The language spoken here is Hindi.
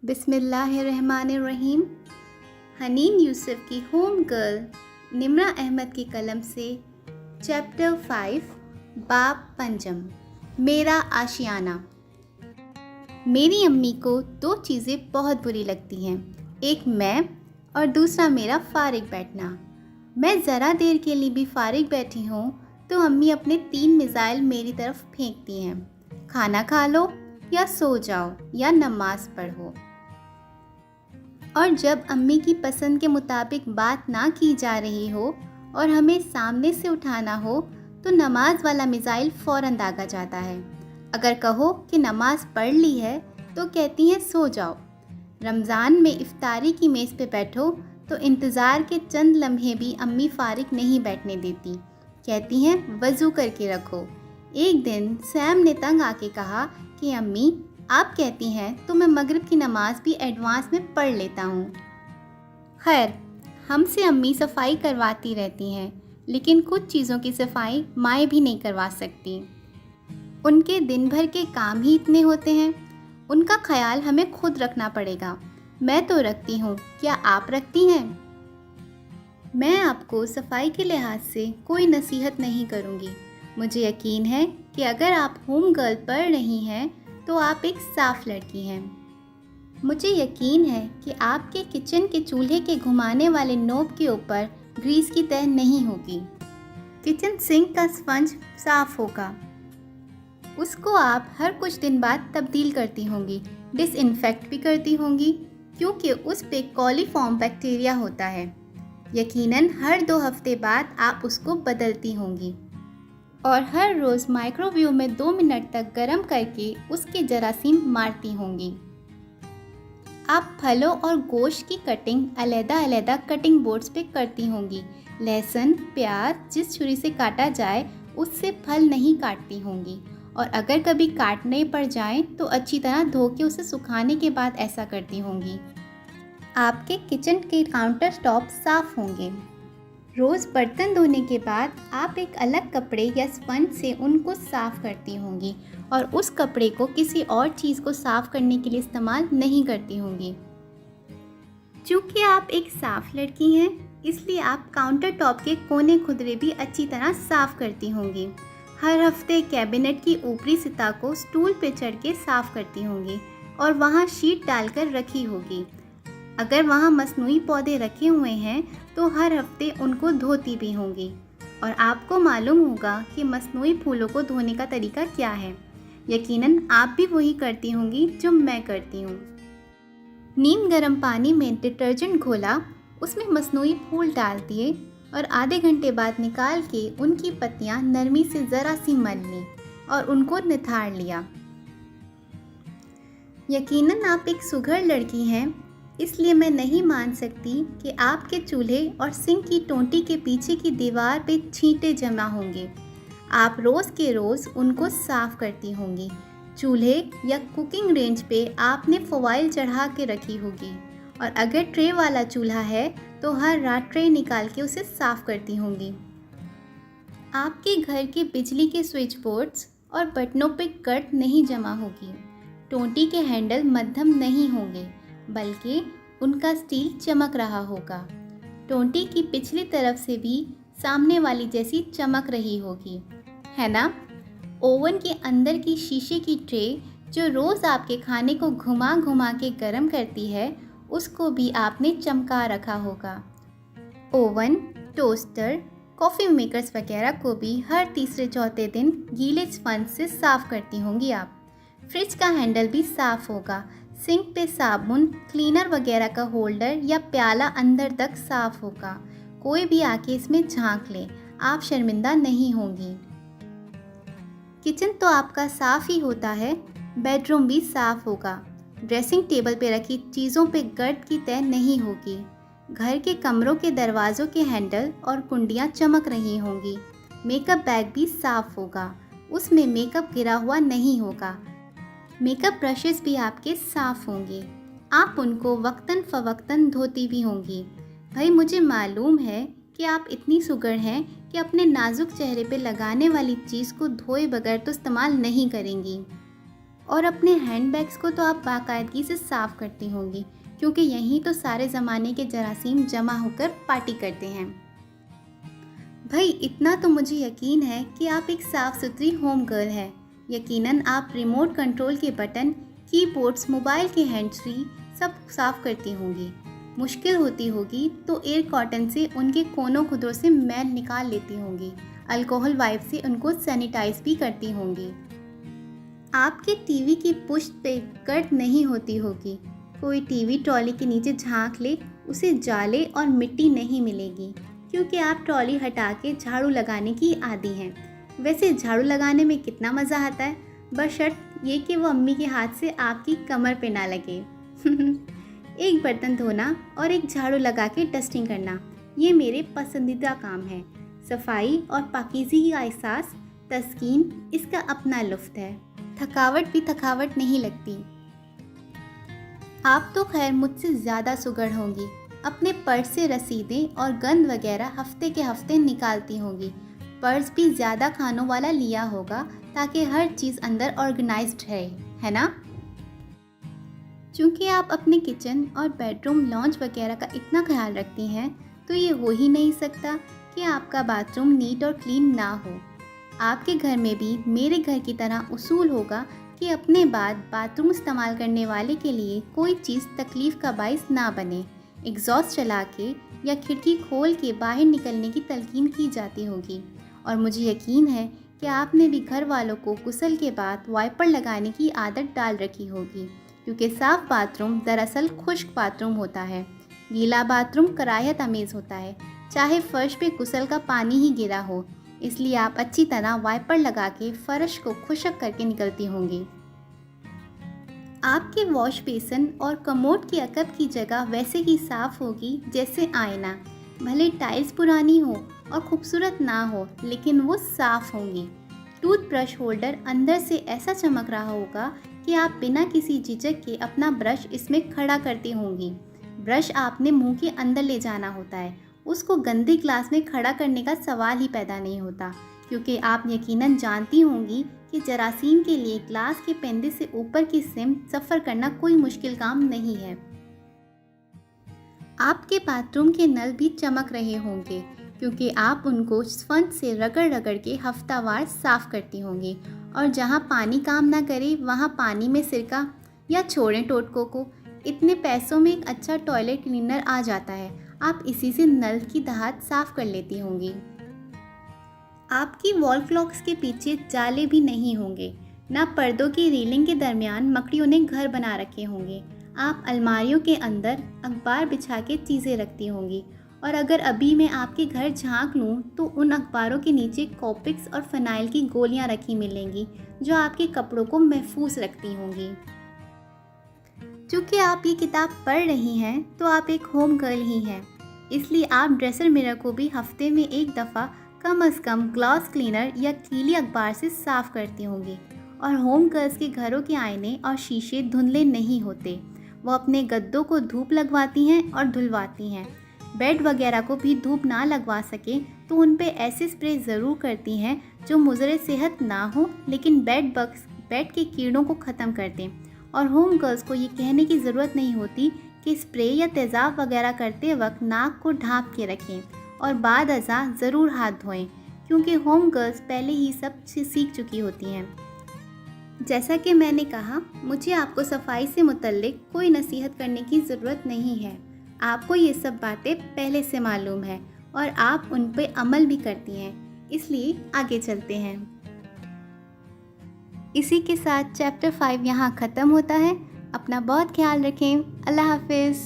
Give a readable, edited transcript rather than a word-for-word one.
बिस्मिल्लाहिर्रहमानिर्रहीम। हनीन यूसुफ की होम गर्ल निम्रा अहमद की कलम से चैप्टर 5 बाब पंजम मेरा आशियाना। मेरी अम्मी को दो चीज़ें बहुत बुरी लगती हैं, एक मैं और दूसरा मेरा फारिग बैठना। मैं ज़रा देर के लिए भी फारिग बैठी हूँ तो अम्मी अपने 3 मिसाइल मेरी तरफ फेंकती हैं, खाना खा लो या सो जाओ या नमाज पढ़ो। और जब अम्मी की पसंद के मुताबिक बात ना की जा रही हो और हमें सामने से उठाना हो तो नमाज वाला मिसाइल फ़ौरन दागा जाता है। अगर कहो कि नमाज पढ़ ली है तो कहती हैं सो जाओ। रमज़ान में इफ्तारी की मेज़ पे बैठो तो इंतज़ार के चंद लम्हे भी अम्मी फारिग नहीं बैठने देती, कहती हैं वज़ू करके रखो। एक दिन सैम ने तंग आके कहा कि अम्मी आप कहती हैं तो मैं मगरिब की नमाज भी एडवांस में पढ़ लेता हूँ। खैर, हमसे अम्मी सफाई करवाती रहती हैं, लेकिन कुछ चीज़ों की सफाई माएँ भी नहीं करवा सकती। उनके दिन भर के काम ही इतने होते हैं, उनका ख्याल हमें खुद रखना पड़ेगा। मैं तो रखती हूँ, क्या आप रखती हैं? मैं आपको सफाई के लिहाज से कोई नसीहत नहीं करूँगी। मुझे यकीन है कि अगर आप होम गर्ल पढ़ रही हैं तो आप एक साफ़ लड़की हैं। मुझे यकीन है कि आपके किचन के चूल्हे के घुमाने वाले नोब के ऊपर ग्रीस की तह नहीं होगी। किचन सिंक का स्पंज साफ़ होगा, उसको आप हर कुछ दिन बाद तब्दील करती होंगी, डिसइंफेक्ट भी करती होंगी, क्योंकि उस पे कॉलीफॉर्म बैक्टीरिया होता है। यकीनन हर 2 हफ्ते बाद आप उसको बदलती होंगी और हर रोज़ माइक्रोवेव में 2 मिनट तक गर्म करके उसके जरासीम मारती होंगी। आप फलों और गोश्त की कटिंग अलग-अलग कटिंग बोर्ड्स पे करती होंगी। लहसुन, प्याज जिस छुरी से काटा जाए उससे फल नहीं काटती होंगी, और अगर कभी काटने पड़ जाएं तो अच्छी तरह धो के उसे सुखाने के बाद ऐसा करती होंगी। आपके किचन के काउंटर टॉप साफ़ होंगे। रोज़ बर्तन धोने के बाद आप एक अलग कपड़े या स्पंज से उनको साफ़ करती होंगी और उस कपड़े को किसी और चीज़ को साफ़ करने के लिए इस्तेमाल नहीं करती होंगी। चूँकि आप एक साफ़ लड़की हैं, इसलिए आप काउंटर टॉप के कोने खुदरे भी अच्छी तरह साफ़ करती होंगी। हर हफ्ते कैबिनेट की ऊपरी सतह को स्टूल पे चढ़ के साफ़ करती होंगी और वहाँ शीट डालकर रखी होगी। अगर वहाँ मसनूई पौधे रखे हुए हैं तो हर हफ्ते उनको धोती भी होंगी, और आपको मालूम होगा कि मसनूई फूलों को धोने का तरीका क्या है। यकीनन आप भी वही करती होंगी जो मैं करती हूँ। नीम गर्म पानी में डिटर्जेंट घोला, उसमें मसनूई फूल डाल दिए और आधे घंटे बाद निकाल के उनकी पत्तियाँ नरमी से ज़रा सी मल ली और उनको निथाड़ लिया। यकीनन आप एक सुघड़ लड़की हैं, इसलिए मैं नहीं मान सकती कि आपके चूल्हे और सिंक की टोंटी के पीछे की दीवार पे छींटे जमा होंगे। आप रोज़ के रोज़ उनको साफ़ करती होंगी। चूल्हे या कुकिंग रेंज पे आपने फोइल चढ़ा के रखी होगी, और अगर ट्रे वाला चूल्हा है तो हर रात ट्रे निकाल के उसे साफ़ करती होंगी। आपके घर के बिजली के स्विच बोर्ड्स और बटनों पे गर्द नहीं जमा होगी। टोंटी के हैंडल मध्यम नहीं होंगे, बल्कि उनका स्टील चमक रहा होगा। टोंटी की पिछली तरफ से भी सामने वाली जैसी चमक रही होगी, है ना? ओवन के अंदर की शीशे की ट्रे जो रोज़ आपके खाने को घुमा घुमा के गर्म करती है, उसको भी आपने चमका रखा होगा। ओवन, टोस्टर, कॉफ़ी मेकर्स वगैरह को भी हर तीसरे चौथे दिन गीले स्पंज से साफ़ करती होंगी आप। फ्रिज का हैंडल भी साफ़ होगा। सिंक पे साबुन, क्लीनर वगैरह का होल्डर या प्याला अंदर तक साफ़ होगा। कोई भी आके इसमें झांक ले, आप शर्मिंदा नहीं होंगी। किचन तो आपका साफ़ ही होता है, बेडरूम भी साफ़ होगा। ड्रेसिंग टेबल पे रखी चीज़ों पे गर्द की तह नहीं होगी। घर के कमरों के दरवाज़ों के हैंडल और कुंडियाँ चमक रही होंगी। मेकअप बैग भी साफ़ होगा, उसमें मेकअप गिरा हुआ नहीं होगा। मेकअप ब्रशेस भी आपके साफ़ होंगे, आप उनको वक्तन फ़वक्तन धोती भी होंगी। भाई, मुझे मालूम है कि आप इतनी सुघड़ हैं कि अपने नाजुक चेहरे पे लगाने वाली चीज़ को धोए बगैर तो इस्तेमाल नहीं करेंगी। और अपने हैंडबैग्स को तो आप बाकायदगी से साफ़ करती होंगी, क्योंकि यहीं तो सारे ज़माने के जरासीम जमा होकर पार्टी करते हैं। भाई इतना तो मुझे यकीन है कि आप एक साफ़ सुथरी होम गर्ल है। यकीनन आप रिमोट कंट्रोल के बटन, कीबोर्ड्स, मोबाइल के हैंड्स फ्री सब साफ़ करती होंगी। मुश्किल होती होगी तो एयर कॉटन से उनके कोनों खुदों से मैल निकाल लेती होंगी, अल्कोहल वाइप से उनको सैनिटाइज भी करती होंगी। आपके टीवी की पुष्ट पे गर्द नहीं होती होगी। कोई टीवी ट्रॉली के नीचे झांक ले, उसे जाले और मिट्टी नहीं मिलेगी, क्योंकि आप ट्रॉली हटा के झाड़ू लगाने की आदी हैं। वैसे झाड़ू लगाने में कितना मज़ा आता है, बशर्त ये कि वो अम्मी के हाथ से आपकी कमर पे ना लगे। एक बर्तन धोना और एक झाड़ू लगा के डस्टिंग करना, ये मेरे पसंदीदा काम है। सफाई और पाकीज़गी का एहसास, तस्कीन, इसका अपना लुत्फ़ है। थकावट भी थकावट नहीं लगती। आप तो खैर मुझसे ज़्यादा सुघड़ होंगी। अपने पर्स से रसीदें और गंद वगैरह हफ्ते के हफ्ते निकालती होंगी। पर्स भी ज़्यादा खानों वाला लिया होगा ताकि हर चीज़ अंदर ऑर्गेनाइज्ड है ना? चूँकि आप अपने किचन और बेडरूम, लॉन्च वगैरह का इतना ख्याल रखती हैं, तो ये हो ही नहीं सकता कि आपका बाथरूम नीट और क्लीन ना हो। आपके घर में भी मेरे घर की तरह उसूल होगा कि अपने बाद बाथरूम इस्तेमाल करने वाले के लिए कोई चीज़ तकलीफ़ का बाइस ना बने। एग्जॉस्ट चला के या खिड़की खोल के बाहर निकलने की तलकीन की जाती होगी। और मुझे यकीन है कि आपने भी घर वालों को गुस्ल के बाद वाइपर लगाने की आदत डाल रखी होगी, क्योंकि साफ़ बाथरूम दरअसल खुश्क बाथरूम होता है। गीला बाथरूम कराहत आमेज़ होता है, चाहे फ़र्श पे गुस्ल का पानी ही गिरा हो। इसलिए आप अच्छी तरह वाइपर लगा के फ़र्श को खुश्क करके निकलती होंगी। आपके वॉश बेसन और कमोड की अकब की जगह वैसे ही साफ़ होगी जैसे आईना। भले टाइल्स पुरानी हो और खूबसूरत ना हो, लेकिन वो साफ़ होंगी। टूथब्रश होल्डर अंदर से ऐसा चमक रहा होगा कि आप बिना किसी झिझक के अपना ब्रश इसमें खड़ा करती होंगी। ब्रश आपने मुंह के अंदर ले जाना होता है, उसको गंदे ग्लास में खड़ा करने का सवाल ही पैदा नहीं होता, क्योंकि आप यकीनन जानती होंगी कि जरासीम के लिए ग्लास के पेंदे से ऊपर की सिम सफ़र करना कोई मुश्किल काम नहीं है। आपके बाथरूम के नल भी चमक रहे होंगे, क्योंकि आप उनको स्पंज से रगड़ रगड़ के हफ्तावार साफ़ करती होंगी। और जहाँ पानी काम ना करे वहाँ पानी में सिरका, या छोड़ें टोटकों को, इतने पैसों में एक अच्छा टॉयलेट क्लीनर आ जाता है। आप इसी से नल की दहात साफ़ कर लेती होंगी। आपकी वॉल क्लॉक्स के पीछे जाले भी नहीं होंगे, ना पर्दों की रीलिंग के दरमियान मकड़ियों ने घर बना रखे होंगे। आप अलमारियों के अंदर अखबार बिछा के चीज़ें रखती होंगी, और अगर अभी मैं आपके घर झांक लूँ तो उन अखबारों के नीचे कॉपिक्स और फ़नाइल की गोलियाँ रखी मिलेंगी, जो आपके कपड़ों को महफूज रखती होंगी। चूँकि आप ये किताब पढ़ रही हैं तो आप एक होम गर्ल ही हैं, इसलिए आप ड्रेसर मिरर को भी हफ्ते में एक दफ़ा कम अज़ कम ग्लास क्लीनर या गीली अखबार से साफ़ करती होंगी। और होम गर्ल्स के घरों के आईने और शीशे धुंधले नहीं होते। वो अपने गद्दों को धूप लगवाती हैं और धुलवाती हैं। बेड वगैरह को भी धूप ना लगवा सके तो उन पे ऐसे स्प्रे ज़रूर करती हैं जो मुज़रे सेहत ना हो, लेकिन बेड बग्स, बेड के कीड़ों को ख़त्म कर दें। और होम गर्ल्स को ये कहने की ज़रूरत नहीं होती कि स्प्रे या तेज़ाब वगैरह करते वक्त नाक को ढाँप के रखें और बाद अज़ा ज़रूर हाथ धोएं, क्योंकि होम गर्ल्स पहले ही सब सीख चुकी होती हैं। जैसा कि मैंने कहा, मुझे आपको सफाई से मुतल्लिक कोई नसीहत करने की ज़रूरत नहीं है। आपको ये सब बातें पहले से मालूम है और आप उन पर अमल भी करती हैं, इसलिए आगे चलते हैं। इसी के साथ चैप्टर 5 यहाँ ख़त्म होता है। अपना बहुत ख्याल रखें। अल्लाह हाफिज़।